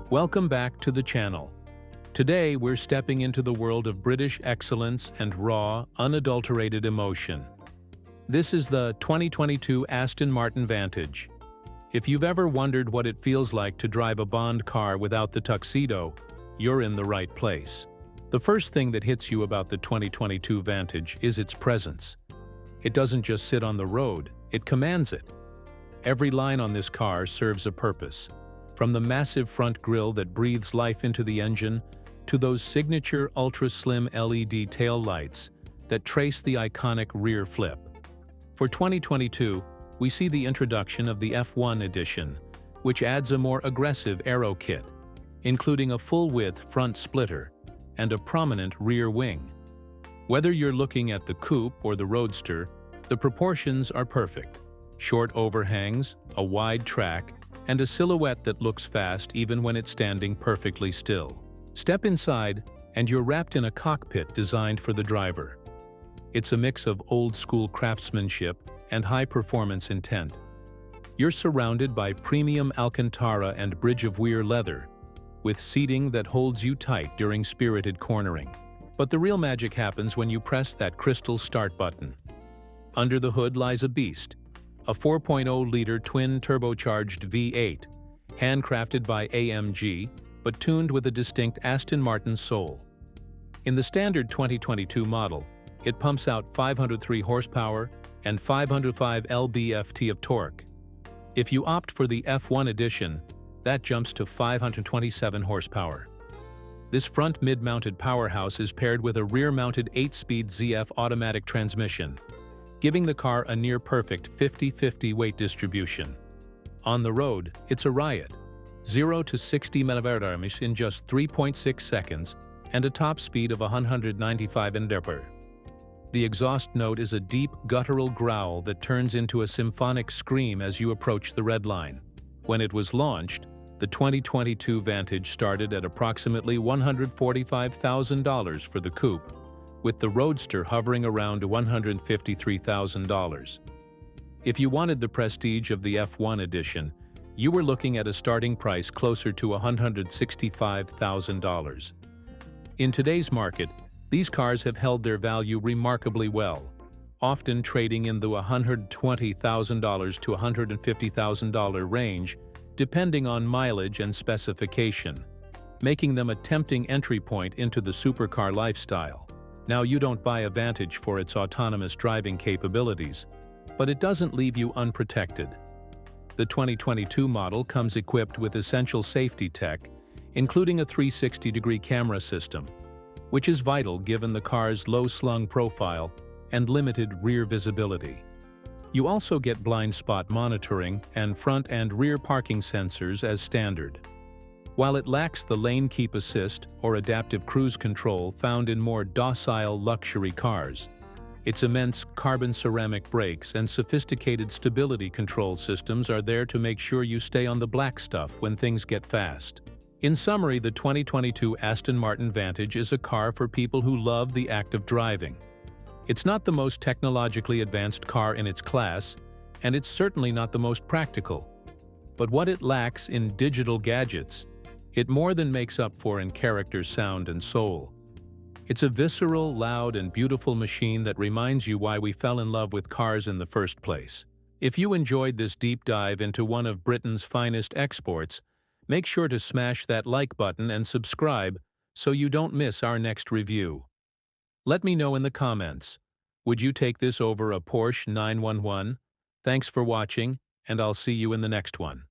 Welcome back to the channel. Today we're stepping into the world of British excellence and raw, unadulterated emotion. This is the 2022 Aston Martin Vantage. If you've ever wondered what it feels like to drive a Bond car without the tuxedo, you're in the right place. The first thing that hits you about the 2022 Vantage is its presence. It doesn't just sit on the road, it commands it. Every line on this car serves a purpose. From the massive front grille that breathes life into the engine, to those signature ultra-slim LED tail lights that trace the iconic rear flip. For 2022, we see the introduction of the F1 edition, which adds a more aggressive aero kit, including a full-width front splitter and a prominent rear wing. Whether you're looking at the coupe or the roadster, the proportions are perfect. Short overhangs, a wide track, and a silhouette that looks fast even when it's standing perfectly still. Step inside, and you're wrapped in a cockpit designed for the driver. It's a mix of old-school craftsmanship and high-performance intent. You're surrounded by premium Alcantara and Bridge of Weir leather, with seating that holds you tight during spirited cornering. But the real magic happens when you press that crystal start button. Under the hood lies a beast, a 4.0-liter twin-turbocharged V8, handcrafted by AMG, but tuned with a distinct Aston Martin soul. In the standard 2022 model, it pumps out 503 horsepower and 505 lb-ft of torque. If you opt for the F1 edition, that jumps to 527 horsepower. This front mid-mounted powerhouse is paired with a rear-mounted 8-speed ZF automatic transmission, giving the car a near-perfect 50-50 weight distribution. On the road, it's a riot. 0 to 60 mph in just 3.6 seconds and a top speed of 195 mph. The exhaust note is a deep, guttural growl that turns into a symphonic scream as you approach the red line. When it was launched, the 2022 Vantage started at approximately $145,000 for the coupe, with the Roadster hovering around $153,000. If you wanted the prestige of the F1 edition, you were looking at a starting price closer to $165,000. In today's market, these cars have held their value remarkably well, often trading in the $120,000 to $150,000 range, depending on mileage and specification, making them a tempting entry point into the supercar lifestyle. Now, you don't buy a Vantage for its autonomous driving capabilities, but it doesn't leave you unprotected. The 2022 model comes equipped with essential safety tech, including a 360-degree camera system, which is vital given the car's low-slung profile and limited rear visibility. You also get blind spot monitoring and front and rear parking sensors as standard. While it lacks the lane keep assist or adaptive cruise control found in more docile luxury cars, its immense carbon ceramic brakes and sophisticated stability control systems are there to make sure you stay on the black stuff when things get fast. In summary, the 2022 Aston Martin Vantage is a car for people who love the act of driving. It's not the most technologically advanced car in its class, and it's certainly not the most practical. But what it lacks in digital gadgets, it more than makes up for in character, sound, and soul. It's a visceral, loud, and beautiful machine that reminds you why we fell in love with cars in the first place. If you enjoyed this deep dive into one of Britain's finest exports, make sure to smash that like button and subscribe so you don't miss our next review. Let me know in the comments, would you take this over a Porsche 911? Thanks for watching, and I'll see you in the next one.